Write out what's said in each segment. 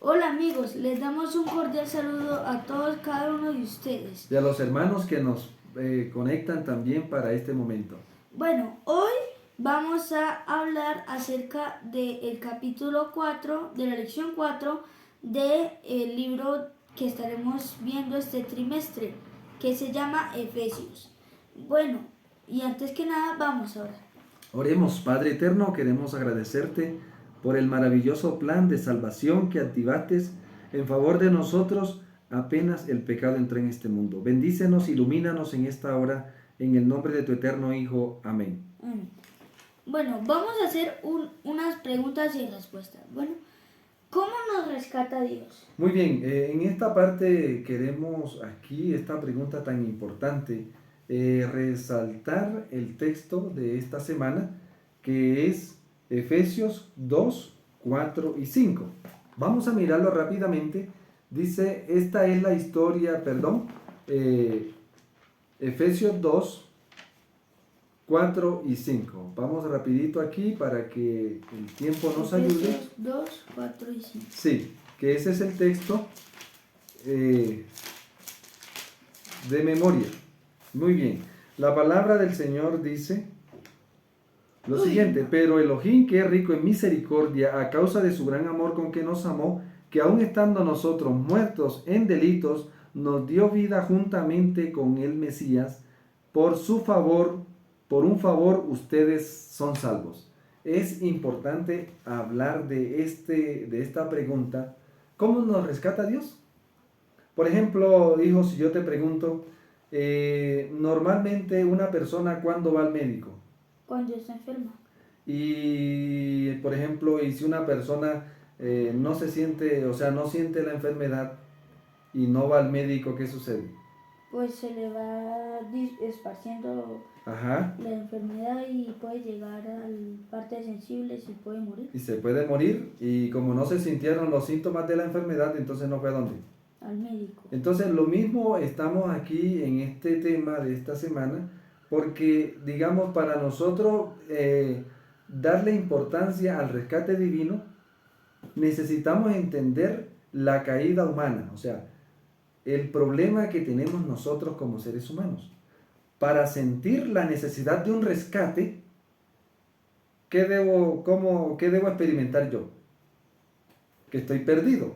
Hola amigos, les damos un cordial saludo a todos, cada uno de ustedes. Y a los hermanos que nos conectan también para este momento. Bueno, hoy vamos a hablar acerca del capítulo 4, de la lección 4 del libro que estaremos viendo este trimestre, que se llama Efesios. Bueno, y antes que nada vamos a orar. Oremos, Padre Eterno, queremos agradecerte por el maravilloso plan de salvación que activaste en favor de nosotros apenas el pecado entró en este mundo. Bendícenos, ilumínanos en esta hora, en el nombre de tu eterno Hijo. Amén. Bueno, vamos a hacer unas preguntas y respuestas. Bueno, ¿cómo nos rescata Dios? Muy bien, en esta parte queremos aquí, esta pregunta tan importante, resaltar el texto de esta semana, que es Efesios 2, 4 y 5. Vamos a mirarlo rápidamente. Dice, esta es la historia, Efesios 2, 4 y 5. Vamos rapidito aquí para que el tiempo nos ayude. Efesios 2, 4 y 5. Sí, que ese es el texto de memoria. Muy bien. La palabra del Señor dice lo siguiente: pero Elohim, que es rico en misericordia, a causa de su gran amor con que nos amó, que aun estando nosotros muertos en delitos, nos dio vida juntamente con el Mesías. Por su favor, por un favor, ustedes son salvos. Es importante hablar de esta pregunta. ¿Cómo nos rescata Dios? Por ejemplo, hijo, si yo te pregunto, normalmente una persona, ¿cuándo va al médico? Cuando está enferma. Y, por ejemplo, y si una persona no se siente, o sea, no siente la enfermedad y no va al médico, ¿qué sucede? Pues se le va esparciendo Ajá. la enfermedad y puede llegar a partes sensibles y puede morir. Y se puede morir, y como no se sintieron los síntomas de la enfermedad, entonces no fue a dónde. Al médico. Entonces lo mismo estamos aquí en este tema de esta semana, porque digamos para nosotros darle importancia al rescate divino, necesitamos entender la caída humana, o sea, el problema que tenemos nosotros como seres humanos. Para sentir la necesidad de un rescate, ¿qué debo experimentar yo? Que estoy perdido.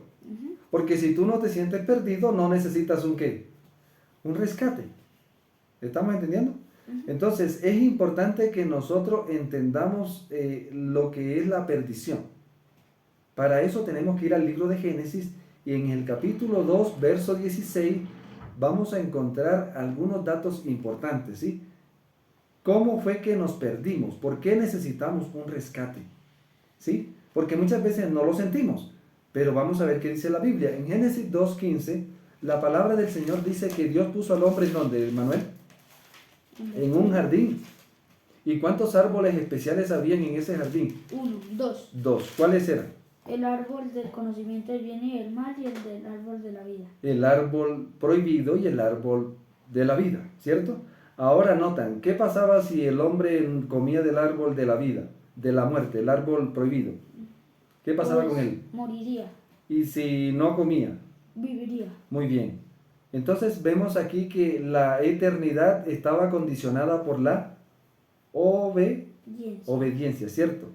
Porque si tú no te sientes perdido, no necesitas un ¿qué? Un rescate. ¿Estamos entendiendo? Entonces, es importante que nosotros entendamos lo que es la perdición. Para eso tenemos que ir al libro de Génesis, y en el capítulo 2, verso 16, vamos a encontrar algunos datos importantes, ¿sí? ¿Cómo fue que nos perdimos? ¿Por qué necesitamos un rescate? ¿Sí? Porque muchas veces no lo sentimos, pero vamos a ver qué dice la Biblia. En Génesis 2:15, la palabra del Señor dice que Dios puso al hombre ¿en dónde, Manuel? En un jardín. ¿Y cuántos árboles especiales habían en ese jardín? Dos. ¿Cuáles eran? El árbol del conocimiento del bien y del mal y el del árbol de la vida. El árbol prohibido y el árbol de la vida, ¿cierto? Ahora notan, ¿qué pasaba si el hombre comía del árbol de la vida, de la muerte, el árbol prohibido? ¿Qué pasaba con él? Moriría. ¿Y si no comía? Viviría. Muy bien. Entonces vemos aquí que la eternidad estaba condicionada por la obediencia, ¿cierto?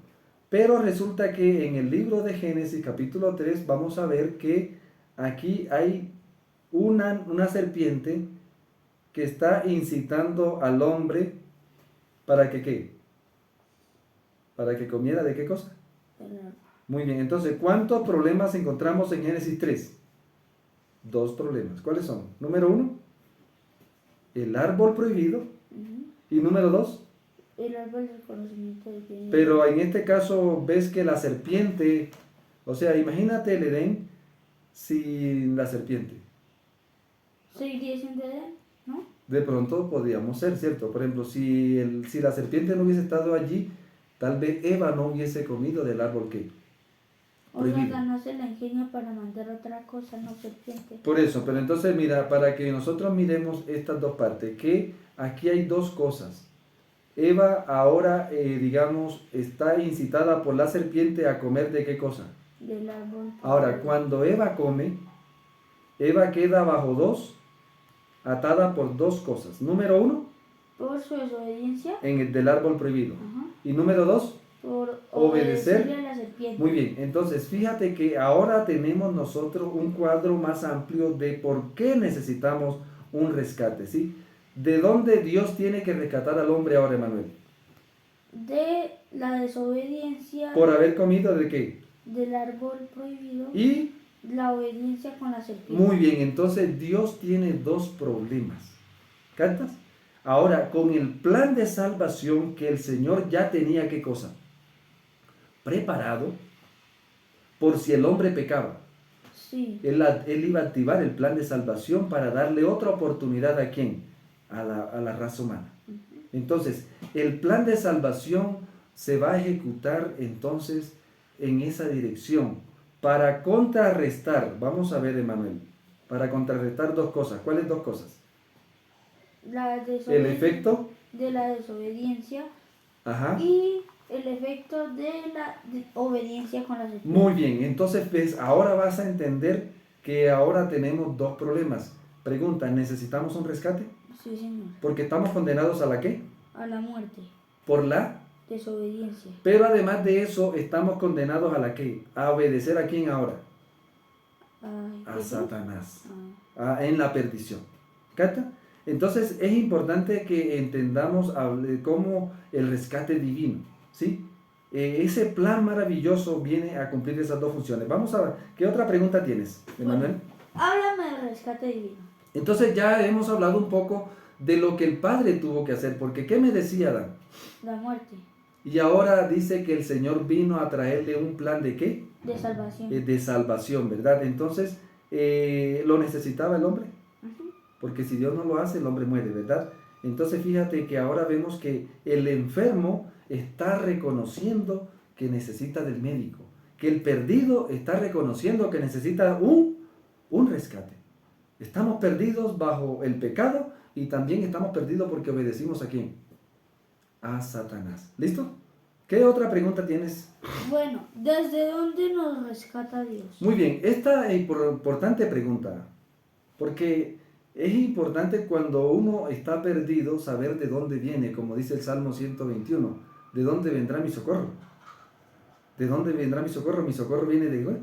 Pero resulta que en el libro de Génesis capítulo 3 vamos a ver que aquí hay una serpiente que está incitando al hombre para que ¿qué? Para que comiera ¿de qué cosa? Muy bien, entonces, ¿cuántos problemas encontramos en Génesis 3? 2 problemas. ¿Cuáles son? Número 1, el árbol prohibido. Y número 2, el árbol del conocimiento del bien. Pero en este caso ves que la serpiente, o sea, imagínate el Edén sin la serpiente. ¿Seguiría siendo Edén? ¿No? De pronto podríamos ser, ¿cierto? Por ejemplo, si la serpiente no hubiese estado allí, tal vez Eva no hubiese comido del árbol que Oiga, no se la ingenia para mandar otra cosa, no serpiente. Por eso, pero entonces mira, para que nosotros miremos estas dos partes, que aquí hay dos cosas. Eva ahora, digamos, está incitada por la serpiente a comer ¿de qué cosa? del árbol. Ahora, cuando Eva come, Eva queda bajo dos, atada por dos cosas. Número uno, Por su desobediencia. en el del árbol prohibido. Ajá. Y número dos, Por obedecer. obedecerle a la serpiente. Muy bien, entonces fíjate que ahora tenemos nosotros un cuadro más amplio de por qué necesitamos un rescate, ¿sí? ¿De dónde Dios tiene que rescatar al hombre ahora, Emanuel? De la desobediencia. ¿Por haber comido de qué? Del árbol prohibido. Y, La obediencia con la serpiente. muy bien, entonces Dios tiene dos problemas. ¿Captas? Ahora, con el plan de salvación que el Señor ya tenía, ¿qué cosa? Preparado por si el hombre pecaba. Sí. Él iba a activar el plan de salvación para darle otra oportunidad ¿a quién? A la raza humana. Entonces, el plan de salvación se va a ejecutar entonces en esa dirección para contrarrestar, vamos a ver, Emanuel, para contrarrestar dos cosas. ¿Cuáles dos cosas? El efecto de la desobediencia. Ajá. Y el efecto de la obediencia con la serpiente. Muy bien, entonces ves, ahora vas a entender que ahora tenemos dos problemas. Pregunta, ¿necesitamos un rescate? Sí, señor. Porque estamos condenados a la ¿qué? A la muerte. Por la desobediencia. Pero además de eso, estamos condenados a la ¿qué? A obedecer ¿a quién ahora? A Satanás. En la perdición. ¿Cata? Entonces es importante que entendamos cómo el rescate divino, ¿sí? Ese plan maravilloso viene a cumplir esas dos funciones. Vamos a ver, ¿qué otra pregunta tienes, Emanuel? Bueno, háblame del rescate divino. Entonces ya hemos hablado un poco de lo que el Padre tuvo que hacer, porque ¿qué me decía Adán? La muerte. Y ahora dice que el Señor vino a traerle un plan ¿de qué? De salvación. De salvación, ¿verdad? Entonces, ¿lo necesitaba el hombre? Porque si Dios no lo hace, el hombre muere, ¿verdad? Entonces fíjate que ahora vemos que el enfermo está reconociendo que necesita del médico, que el perdido está reconociendo que necesita un rescate. Estamos perdidos bajo el pecado y también estamos perdidos porque obedecimos ¿a quién? A Satanás. ¿Listo? ¿Qué otra pregunta tienes? Bueno, ¿desde dónde nos rescata Dios? Muy bien, esta es importante pregunta, porque es importante cuando uno está perdido saber de dónde viene, como dice el Salmo 121, ¿de dónde vendrá mi socorro? ¿De dónde vendrá mi socorro? Mi socorro viene de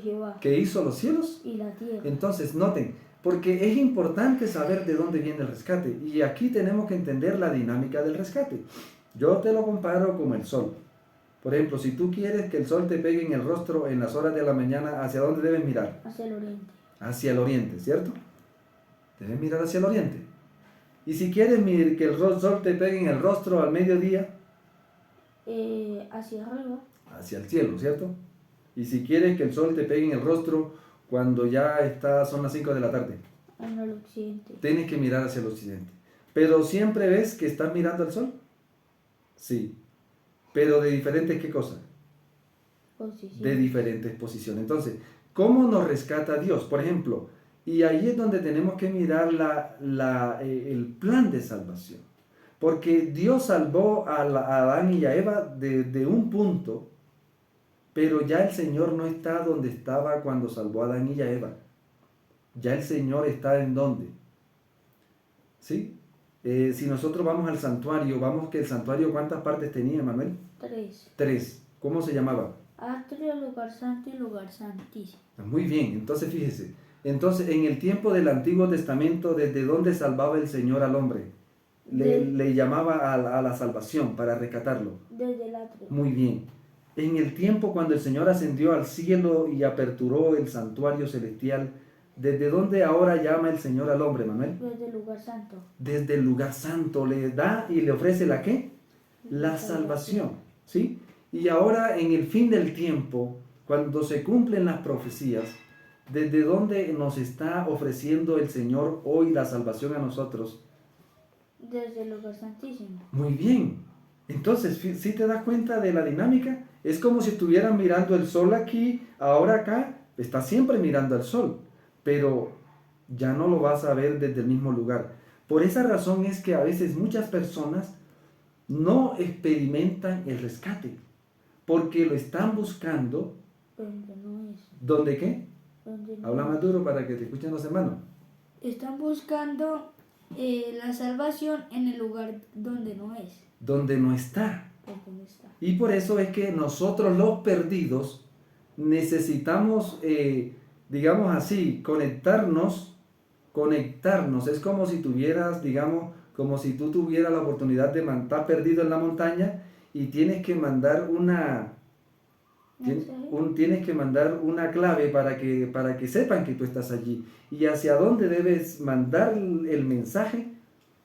Jehová, que hizo los cielos y la tierra. Entonces, noten, porque es importante saber de dónde viene el rescate, y aquí tenemos que entender la dinámica del rescate. Yo te lo comparo con el sol. Por ejemplo, si tú quieres que el sol te pegue en el rostro en las horas de la mañana, ¿hacia dónde debes mirar? Hacia el oriente. Hacia el oriente, ¿cierto? Debes mirar hacia el oriente. Y si quieres que el sol te pegue en el rostro al mediodía, hacia arriba. Hacia el cielo, ¿cierto? Y si quieres que el sol te pegue en el rostro cuando ya son las 5 de la tarde, en el occidente. Tienes que mirar hacia el occidente. Pero siempre ves que estás mirando al sol. Sí. Pero de diferentes, ¿qué cosa? Posición. De diferentes posiciones. Entonces, ¿cómo nos rescata Dios? Por ejemplo, y ahí es donde tenemos que mirar el plan de salvación. Porque Dios salvó a Adán y a Eva de un punto, pero ya el Señor no está donde estaba cuando salvó a Adán y a Eva. Ya el Señor está ¿en dónde? ¿Sí? Si nosotros vamos al santuario, vamos que el santuario, ¿cuántas partes tenía, Manuel? 3. 3. ¿Cómo se llamaba? Atrio, lugar santo y lugar santísimo. Muy bien, entonces fíjese. Entonces, en el tiempo del Antiguo Testamento, ¿desde dónde salvaba el Señor al hombre? Le llamaba a la salvación para rescatarlo. Desde el atrio. Muy bien. En el tiempo cuando el Señor ascendió al cielo y aperturó el santuario celestial, ¿desde dónde ahora llama el Señor al hombre, Manuel? Desde el lugar santo. Desde el lugar santo le da y le ofrece ¿la qué? La salvación, ¿sí? Y ahora en el fin del tiempo, cuando se cumplen las profecías, ¿desde dónde nos está ofreciendo el Señor hoy la salvación a nosotros? Desde el lugar santísimo. Muy bien. Entonces, si te das cuenta de la dinámica, es como si estuvieran mirando el sol aquí, ahora acá, está siempre mirando al sol, pero ya no lo vas a ver desde el mismo lugar. Por esa razón es que a veces muchas personas no experimentan el rescate, porque lo están buscando Donde no es. ¿Dónde qué? Donde no Habla es. más duro para que te escuchen los hermanos. Están buscando la salvación en el lugar donde no es. Donde no está. Pues ¿dónde está? Y por eso es que nosotros los perdidos necesitamos, digamos así, conectarnos. Es como si tuvieras, digamos, como si tú tuvieras la oportunidad de estar perdido en la montaña y tienes que mandar tienes que mandar una clave para que sepan que tú estás allí. Y hacia dónde debes mandar el mensaje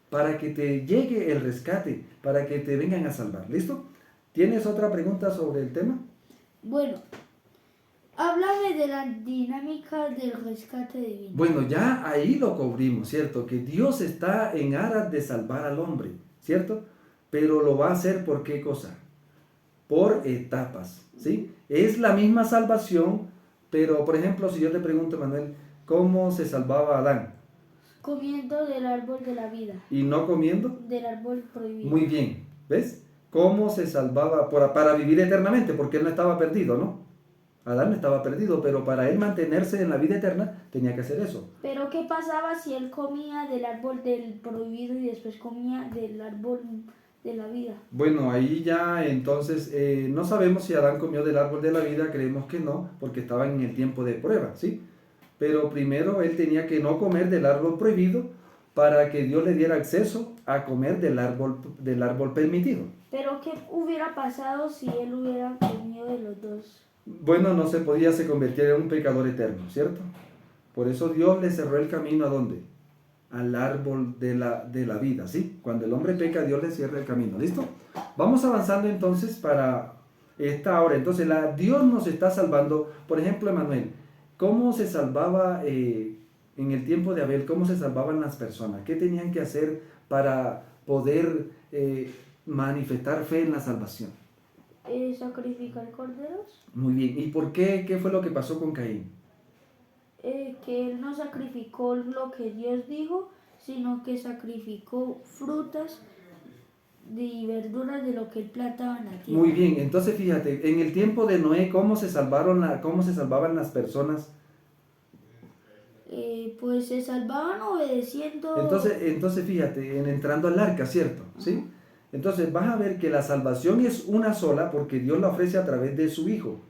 para que te llegue el rescate, para que te vengan a salvar. ¿Listo? ¿Tienes otra pregunta sobre el tema? Bueno, háblame de la dinámica del rescate divino. Bueno, ya ahí lo cubrimos, ¿cierto? Que Dios está en aras de salvar al hombre, ¿cierto? Pero lo va a hacer ¿por qué cosa? Por etapas, ¿sí? Es la misma salvación, pero por ejemplo, si yo te pregunto, Manuel, ¿cómo se salvaba Adán? Comiendo del árbol de la vida. ¿Y no comiendo? Del árbol prohibido. Muy bien, ¿ves? ¿Cómo se salvaba para vivir eternamente? Porque él no estaba perdido, ¿no? Adán no estaba perdido, pero para él mantenerse en la vida eterna tenía que hacer eso. Pero ¿qué pasaba si él comía del árbol del prohibido y después comía del árbol de la vida? Bueno, ahí ya entonces no sabemos si Adán comió del árbol de la vida, creemos que no, porque estaba en el tiempo de prueba, ¿sí? Pero primero él tenía que no comer del árbol prohibido para que Dios le diera acceso a comer del árbol permitido. Pero ¿qué hubiera pasado si él hubiera comido de los dos? Bueno, no se podía, se convertía en un pecador eterno, ¿cierto? Por eso Dios le cerró el camino ¿a dónde? Al árbol de la vida, ¿sí? Cuando el hombre peca, Dios le cierra el camino, ¿listo? Vamos avanzando entonces para esta hora. Entonces, Dios nos está salvando. Por ejemplo, Emanuel, ¿cómo se salvaba en el tiempo de Abel? ¿Cómo se salvaban las personas? ¿Qué tenían que hacer para poder manifestar fe en la salvación? Sacrificar corderos. Muy bien. ¿Y por qué? ¿Qué fue lo que pasó con Caín? Que él no sacrificó lo que Dios dijo, sino que sacrificó frutas y verduras de lo que él plantaba en la tierra. Muy bien, entonces fíjate, en el tiempo de Noé, ¿cómo se salvaban las personas? Pues se salvaban obedeciendo. Entonces fíjate, entrando al arca, ¿cierto? ¿Sí? Entonces vas a ver que la salvación es una sola porque Dios la ofrece a través de su Hijo.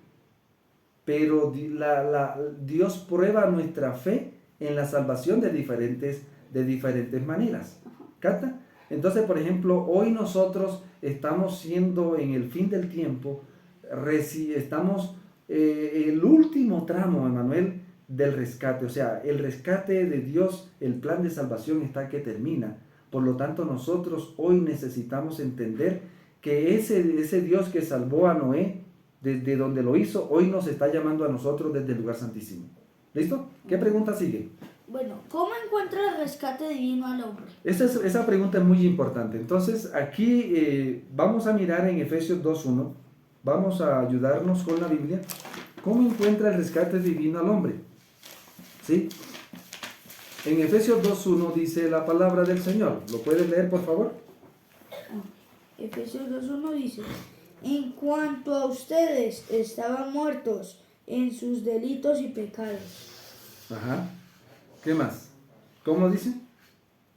Pero Dios prueba nuestra fe en la salvación de diferentes maneras. ¿Capta? Entonces, por ejemplo, hoy nosotros estamos siendo en el fin del tiempo, estamos el último tramo, Emanuel, del rescate. O sea, el rescate de Dios, el plan de salvación está que termina. Por lo tanto, nosotros hoy necesitamos entender que ese Dios que salvó a Noé, desde donde lo hizo, hoy nos está llamando a nosotros desde el lugar santísimo. ¿Listo? ¿Qué pregunta sigue? Bueno, ¿cómo encuentra el rescate divino al hombre? Esa pregunta es muy importante. Entonces, aquí vamos a mirar en Efesios 2.1. Vamos a ayudarnos con la Biblia. ¿Cómo encuentra el rescate divino al hombre? ¿Sí? En Efesios 2.1 dice la palabra del Señor. ¿Lo puedes leer, por favor? Efesios 2.1 dice: en cuanto a ustedes estaban muertos en sus delitos y pecados. Ajá. ¿Qué más? ¿Cómo dice?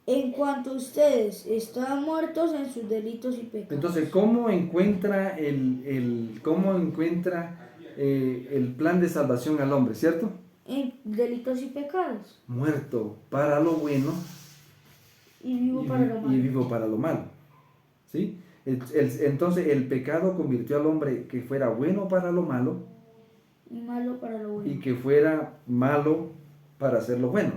En cuanto a ustedes estaban muertos en sus delitos y pecados. Entonces, ¿cómo encuentra el plan de salvación al hombre, cierto? En delitos y pecados. Muerto para lo bueno y vivo para lo malo. Y vivo para lo malo. ¿Sí? Entonces el pecado convirtió al hombre que fuera bueno para lo malo y malo para lo bueno. Y que fuera malo para hacer lo bueno.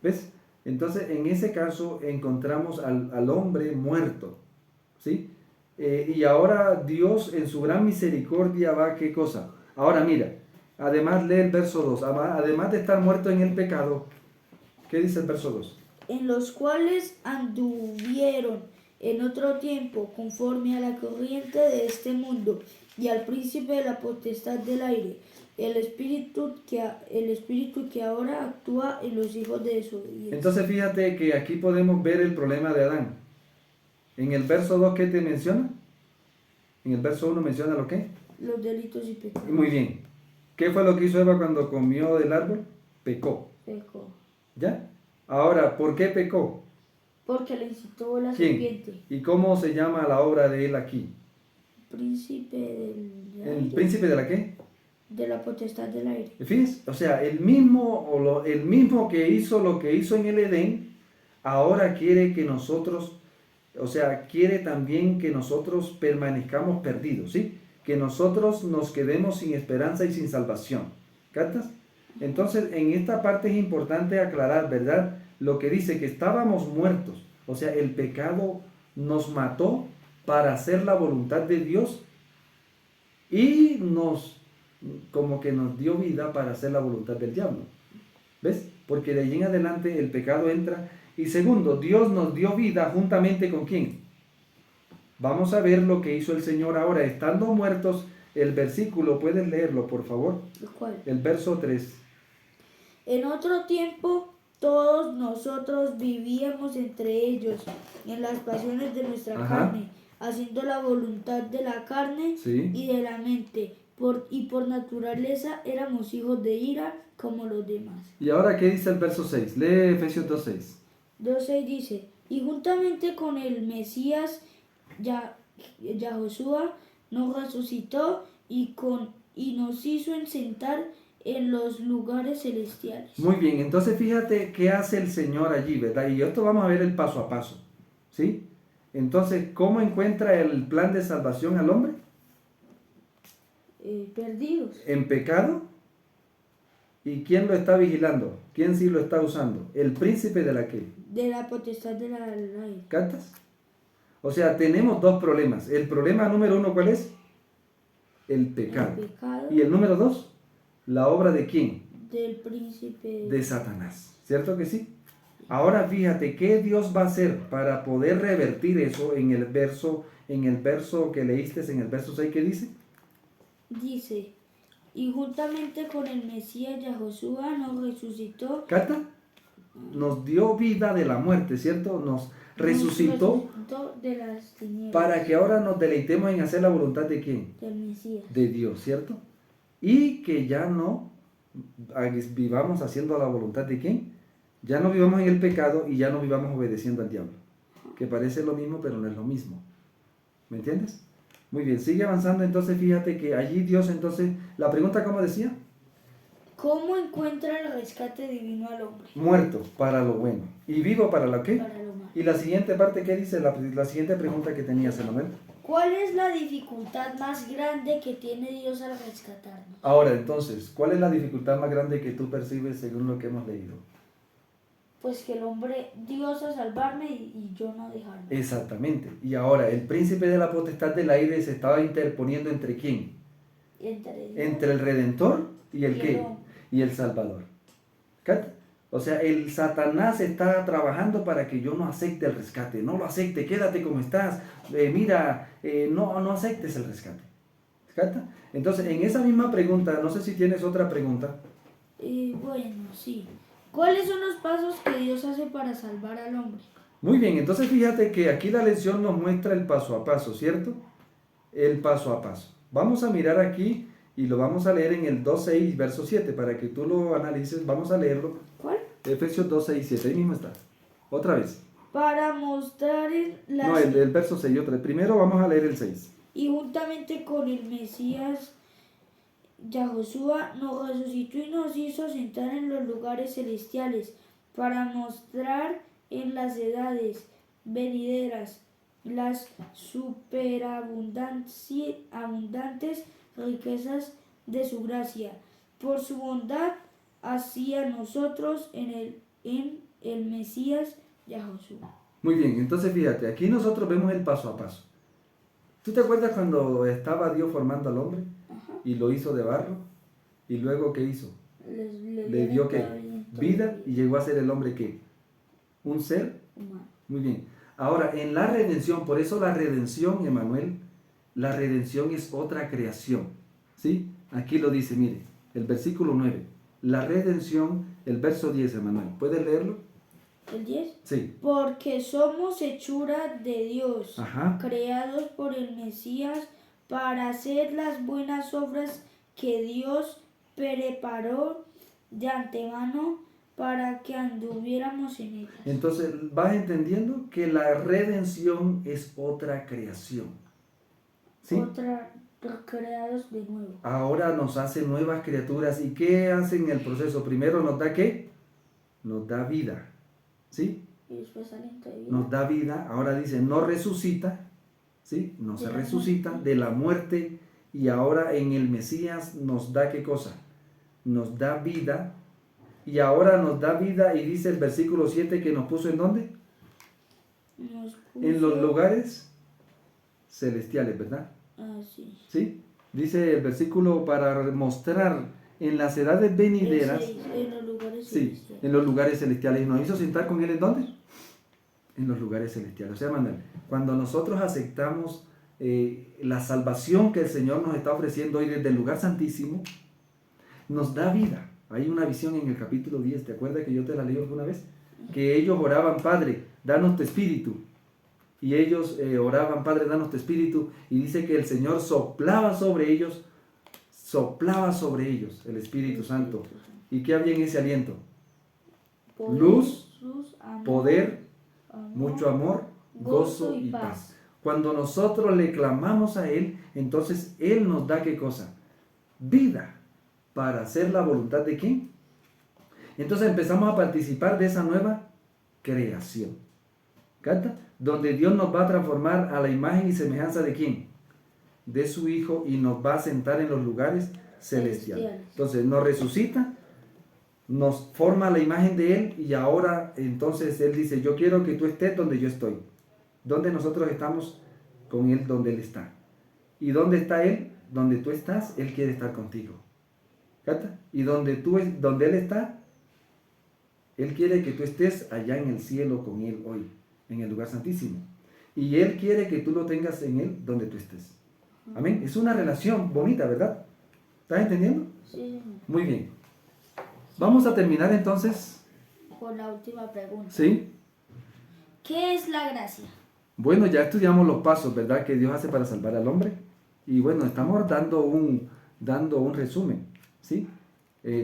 ¿Ves? Entonces en ese caso encontramos al hombre muerto. ¿Sí? Y ahora Dios en su gran misericordia va, ¿qué cosa? Ahora mira, además lee el verso 2, además de estar muerto en el pecado, ¿qué dice el verso 2? En los cuales anduvieron en otro tiempo conforme a la corriente de este mundo y al príncipe de la potestad del aire, el espíritu que ahora actúa en los hijos de desobediencia. Entonces fíjate que aquí podemos ver el problema de Adán. En el verso 2, ¿qué te menciona? En el verso 1 menciona lo qué? Los delitos y pecados. Muy bien. ¿Qué fue lo que hizo Eva cuando comió del árbol? Pecó. Pecó. ¿Ya? Ahora, ¿por qué pecó? Porque le incitó la ¿Quién? serpiente. ¿Y cómo se llama la obra de él aquí? Príncipe del ¿El aire. príncipe de la qué? De la potestad del aire. Fíjense, o sea, el mismo que hizo lo que hizo en el Edén, ahora quiere que nosotros, o sea, quiere también que nosotros permanezcamos perdidos, ¿sí? Que nosotros nos quedemos sin esperanza y sin salvación. ¿Captas? Entonces, en esta parte es importante aclarar, ¿verdad? Lo que dice que estábamos muertos, o sea, el pecado nos mató para hacer la voluntad de Dios y como que nos dio vida para hacer la voluntad del diablo. ¿Ves? Porque de allí en adelante el pecado entra. Y segundo, Dios nos dio vida juntamente con ¿quién? Vamos a ver lo que hizo el Señor ahora, estando muertos. El versículo, ¿puedes leerlo, por favor? ¿Cuál? El verso 3. En otro tiempo, todos nosotros vivíamos entre ellos, en las pasiones de nuestra Ajá. carne, haciendo la voluntad de la carne Sí. y de la mente, y por naturaleza éramos hijos de ira como los demás. ¿Y ahora qué dice el verso 6? Lee Efesios 2:6. 2:6 dice, y juntamente con el Mesías, Yahoshua nos resucitó y nos hizo sentar en los lugares celestiales. Muy bien, entonces fíjate qué hace el Señor allí, ¿verdad? Y esto vamos a ver el paso a paso, ¿sí? Entonces, ¿cómo encuentra el plan de salvación al hombre? Perdidos. En pecado. ¿Y quién lo está vigilando? ¿Quién sí lo está usando? El príncipe de la qué. De la potestad del aire. ¿Captas? O sea, tenemos dos problemas. El problema número 1, ¿cuál es? El pecado. El pecado. Y el número 2, ¿la obra de quién? Del príncipe. De Satanás. ¿Cierto que sí? Ahora fíjate, ¿qué Dios va a hacer para poder revertir eso en el verso que leíste, en el verso 6, ¿qué dice? Dice, y juntamente con el Mesías Yahoshua nos resucitó. ¿Capta? Nos dio vida de la muerte, ¿cierto? Nos resucitó de las tinieblas. Para que ahora nos deleitemos en hacer la voluntad de ¿quién? Del Mesías. De Dios, ¿cierto? Y que ya no vivamos haciendo la voluntad de ¿quién? Ya no vivamos en el pecado y ya no vivamos obedeciendo al diablo. Que parece lo mismo, pero no es lo mismo. ¿Me entiendes? Muy bien, sigue avanzando. Entonces fíjate que allí Dios, entonces, la pregunta, ¿cómo decía? ¿Cómo encuentra el rescate divino al hombre? Muerto para lo bueno. ¿Y vivo para lo qué? Para lo malo. Y la siguiente parte, ¿qué dice? La siguiente pregunta que tenías, Emanuel. ¿Cuál es la dificultad más grande que tiene Dios al rescatarnos? Ahora, entonces, ¿cuál es la dificultad más grande que tú percibes según lo que hemos leído? Pues que el hombre, Dios a salvarme y yo no dejarme. Exactamente. Y ahora, el príncipe de la potestad del aire se estaba interponiendo ¿entre quién? Entre el Redentor y el qué? Y el Salvador. ¿Capta? O sea, el Satanás está trabajando para que yo no acepte el rescate. No lo acepte, quédate como estás. No aceptes el rescate. ¿Capta? Entonces, en esa misma pregunta, no sé si tienes otra pregunta. Bueno, sí. ¿Cuáles son los pasos que Dios hace para salvar al hombre? Muy bien, entonces fíjate que aquí la lección nos muestra el paso a paso, ¿cierto? El paso a paso. Vamos a mirar aquí y lo vamos a leer en el 2:6, verso 7, para que tú lo analices. Vamos a leerlo. ¿Cuál? Efesios 2:6-7, ahí mismo está. Otra vez. Para mostrar No, el verso 6, otra vez. Primero vamos a leer el 6. Y juntamente con el Mesías, Yahoshua nos resucitó y nos hizo sentar en los lugares celestiales para mostrar en las edades venideras las superabundantes riquezas de su gracia, por su bondad hacia nosotros en el Mesías Yahoshua. Muy bien, entonces fíjate, aquí nosotros vemos el paso a paso. ¿Tú te acuerdas cuando estaba Dios formando al hombre? Ajá. Y lo hizo de barro. ¿Y luego qué hizo? Le dio ¿qué? Vida, y llegó a ser el hombre ¿qué? Un ser humano. Muy bien. Ahora, en la redención, por eso la redención, Emanuel, la redención es otra creación. ¿Sí? Aquí lo dice, mire, el versículo 9. La redención, el verso 10, Emanuel. ¿Puedes leerlo? ¿El 10? Sí. Porque somos hechura de Dios, Ajá. creados por el Mesías para hacer las buenas obras que Dios preparó de antemano para que anduviéramos en ellas. Entonces vas entendiendo que la redención es otra creación. ¿Sí? Creados de nuevo. Ahora nos hace nuevas criaturas. ¿Y qué hace en el proceso? Primero nos da ¿qué? Nos da vida. ¿Sí? Y después aliento de vida. Nos da vida. Ahora dice, no resucita. ¿Sí? No se resucita de la muerte. Y ahora en el Mesías nos da ¿qué cosa? Nos da vida. Y ahora nos da vida. Y dice el versículo 7 que nos puso ¿en dónde? En los lugares celestiales, ¿verdad? Sí. ¿Sí? Dice el versículo para mostrar en las edades venideras. En los lugares Sí, celestiales. en los lugares celestiales. ¿Y nos hizo sentar con Él en dónde? En los lugares celestiales. O sea, Manuel, cuando nosotros aceptamos la salvación que el Señor nos está ofreciendo hoy desde el lugar santísimo, nos da vida. Hay una visión en el capítulo 10, ¿te acuerdas que yo te la leí alguna vez? Que ellos oraban, Padre, danos tu espíritu. Y ellos oraban, Padre, danos tu espíritu. Y dice que el Señor soplaba sobre ellos el Espíritu Santo. ¿Y qué había en ese aliento? Luz, amor, poder, mucho amor, gozo y paz. Cuando nosotros le clamamos a Él, entonces Él nos da ¿qué cosa? Vida para hacer la voluntad de ¿quién? Entonces empezamos a participar de esa nueva creación. ¿Capta? Donde Dios nos va a transformar a la imagen y semejanza de ¿quién? De su Hijo, y nos va a sentar en los lugares celestiales. Entonces nos resucita, nos forma la imagen de Él, y ahora entonces Él dice, yo quiero que tú estés donde yo estoy. Donde nosotros estamos con Él, donde Él está. ¿Y dónde está Él? Donde tú estás, Él quiere estar contigo. ¿Capta? Y donde Él está, Él quiere que tú estés allá en el cielo con Él hoy, en el lugar santísimo. Y Él quiere que tú lo tengas en Él donde tú estés. Amén. Es una relación bonita, ¿verdad? ¿Estás entendiendo? Sí. Muy bien. Vamos a terminar entonces. Con la última pregunta. ¿Sí? ¿Qué es la gracia? Bueno, ya estudiamos los pasos, ¿verdad? Que Dios hace para salvar al hombre. Y bueno, estamos dando un resumen, ¿sí?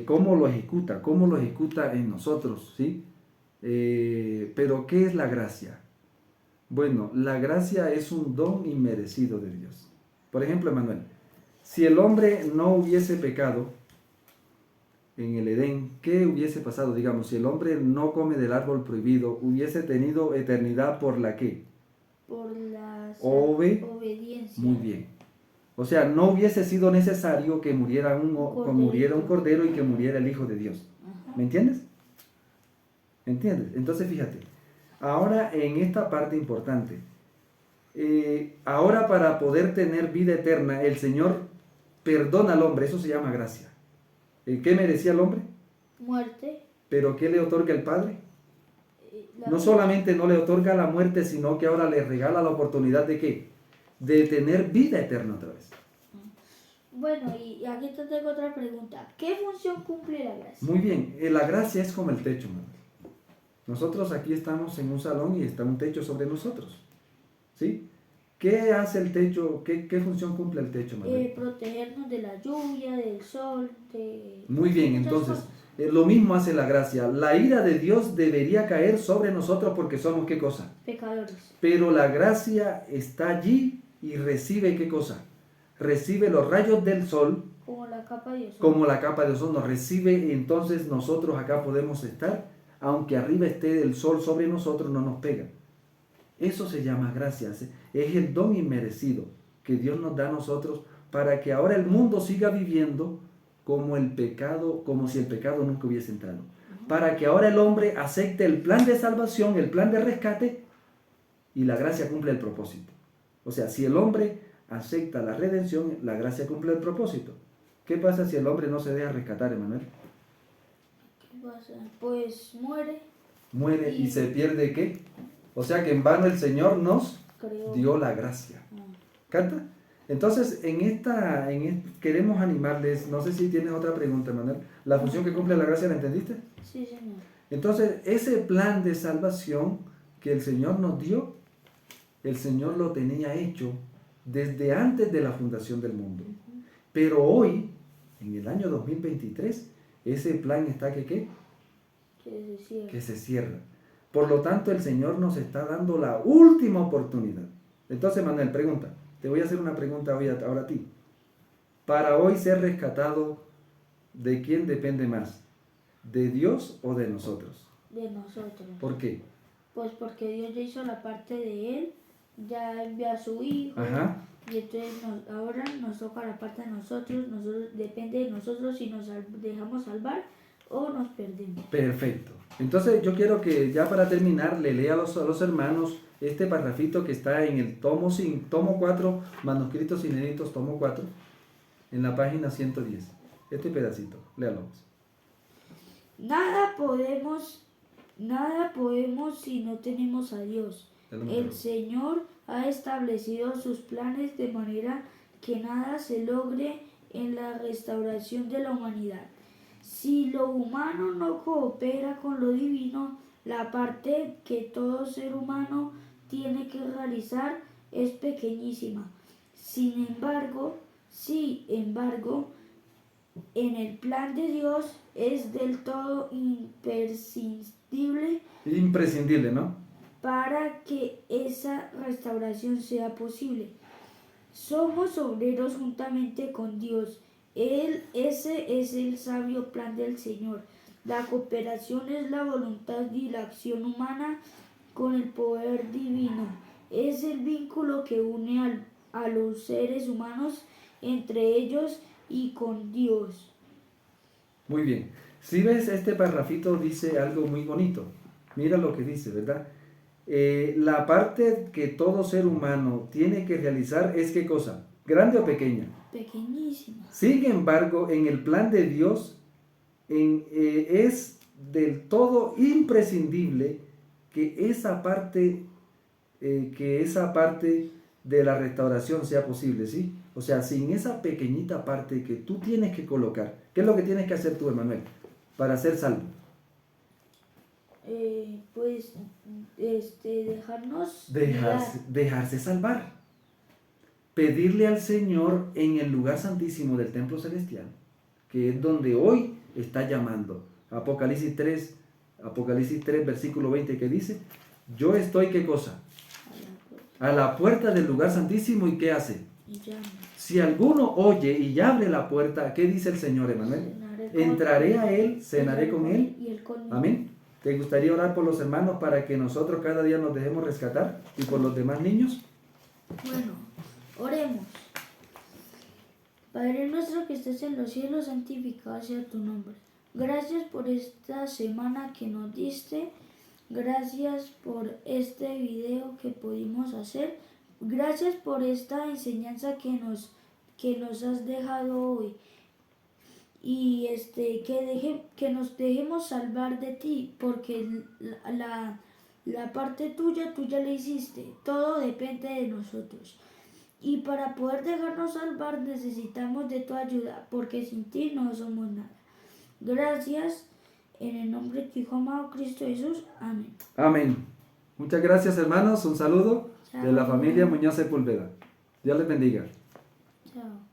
Cómo lo ejecuta en nosotros, ¿sí? Pero ¿qué es la gracia? Bueno, la gracia es un don inmerecido de Dios. Por ejemplo, Emanuel, si el hombre no hubiese pecado en el Edén, ¿qué hubiese pasado? Digamos, si el hombre no come del árbol prohibido, hubiese tenido eternidad por la ¿qué? Por la obediencia. Muy bien. O sea, no hubiese sido necesario que muriera un cordero y que muriera el Hijo de Dios. Ajá. ¿Me entiendes? ¿Me entiendes? Entonces, fíjate. Ahora, en esta parte importante, ahora para poder tener vida eterna, el Señor perdona al hombre. Eso se llama gracia. ¿Qué merecía el hombre? Muerte. ¿Pero qué le otorga el Padre? No solamente no le otorga la muerte, sino que ahora le regala la oportunidad de ¿qué? De tener vida eterna otra vez. Bueno, y aquí te tengo otra pregunta. ¿Qué función cumple la gracia? Muy bien, la gracia es como el techo, Manuel. Nosotros aquí estamos en un salón y está un techo sobre nosotros. ¿Sí? ¿Qué hace el techo? ¿Qué función cumple el techo, Manuel? Protegernos de la lluvia, del sol, de... Muy bien, entonces, lo mismo hace la gracia. La ira de Dios debería caer sobre nosotros porque somos ¿qué cosa? Pecadores. Pero la gracia está allí y recibe ¿qué cosa? Recibe los rayos del sol. Como la capa de ozón. Como la capa de ozón nos recibe, entonces nosotros acá podemos estar, aunque arriba esté el sol sobre nosotros, no nos pega. Eso se llama gracia, es el don inmerecido que Dios nos da a nosotros para que ahora el mundo siga viviendo como si el pecado nunca hubiese entrado. Para que ahora el hombre acepte el plan de salvación, el plan de rescate, y la gracia cumple el propósito. O sea, si el hombre acepta la redención, la gracia cumple el propósito. ¿Qué pasa si el hombre no se deja rescatar, Emanuel? ¿Qué pasa? Pues muere. Muere y se pierde ¿qué? O sea que en vano el Señor nos dio la gracia. ¿Canta? Entonces, queremos animarles, no sé si tienes otra pregunta, Manuel. ¿La función que cumple la gracia la entendiste? Sí, Señor. Entonces, ese plan de salvación que el Señor nos dio, el Señor lo tenía hecho desde antes de la fundación del mundo. Pero hoy, en el año 2023, ese plan está que ¿qué? Que se cierra. Que se cierra. Por lo tanto, el Señor nos está dando la última oportunidad. Entonces, Manuel, pregunta. Te voy a hacer una pregunta ahora a ti. Para hoy ser rescatado, ¿de quién depende más? ¿De Dios o de nosotros? De nosotros. ¿Por qué? Pues porque Dios ya hizo la parte de Él, ya envió a su Hijo, Ajá. y entonces ahora nos toca la parte de nosotros, depende de nosotros si nos dejamos salvar o nos perdemos. Perfecto. Entonces yo quiero que ya para terminar le lea a los hermanos este parrafito que está en el tomo 4, manuscritos inéditos, tomo 4, en la página 110. Este pedacito, léalo. Nada podemos si no tenemos a Dios. El Señor ha establecido sus planes de manera que nada se logre en la restauración de la humanidad. Si lo humano no coopera con lo divino, la parte que todo ser humano tiene que realizar es pequeñísima. Sin embargo, en el plan de Dios es del todo imprescindible, ¿no? Para que esa restauración sea posible. Somos obreros juntamente con Dios. Ese es el sabio plan del Señor. La cooperación es la voluntad y la acción humana con el poder divino. Es el vínculo que une a los seres humanos entre ellos y con Dios. Muy bien. Si ves, este parrafito dice algo muy bonito. Mira lo que dice, ¿verdad? La parte que todo ser humano tiene que realizar es ¿qué cosa? ¿Grande o pequeña? Pequeñísima. Sin embargo, en el plan de Dios es del todo imprescindible que esa parte de la restauración sea posible, ¿sí? O sea, sin esa pequeñita parte que tú tienes que colocar, ¿qué es lo que tienes que hacer tú, Emanuel, para ser salvo? Dejarse salvar. Pedirle al Señor en el lugar santísimo del templo celestial, que es donde hoy está llamando. Apocalipsis 3, versículo 20, que dice, yo estoy, ¿qué cosa? A la puerta del lugar santísimo, ¿y qué hace? Si alguno oye y abre la puerta, ¿qué dice el Señor, Emanuel? Entraré a él, cenaré con él. Amén. ¿Te gustaría orar por los hermanos para que nosotros cada día nos dejemos rescatar y por los demás niños? Bueno, oremos. Padre nuestro que estés en los cielos, santificado sea tu nombre. Gracias por esta semana que nos diste. Gracias por este video que pudimos hacer. Gracias por esta enseñanza que nos has dejado hoy. Y que nos dejemos salvar de ti, porque la parte tuya la hiciste. Todo depende de nosotros. Y para poder dejarnos salvar necesitamos de tu ayuda, porque sin ti no somos nada. Gracias, en el nombre de tu Hijo amado Cristo Jesús. Amén. Amén. Muchas gracias, hermanos. Un saludo de la familia Muñoz Sepúlveda. Dios les bendiga. Chao.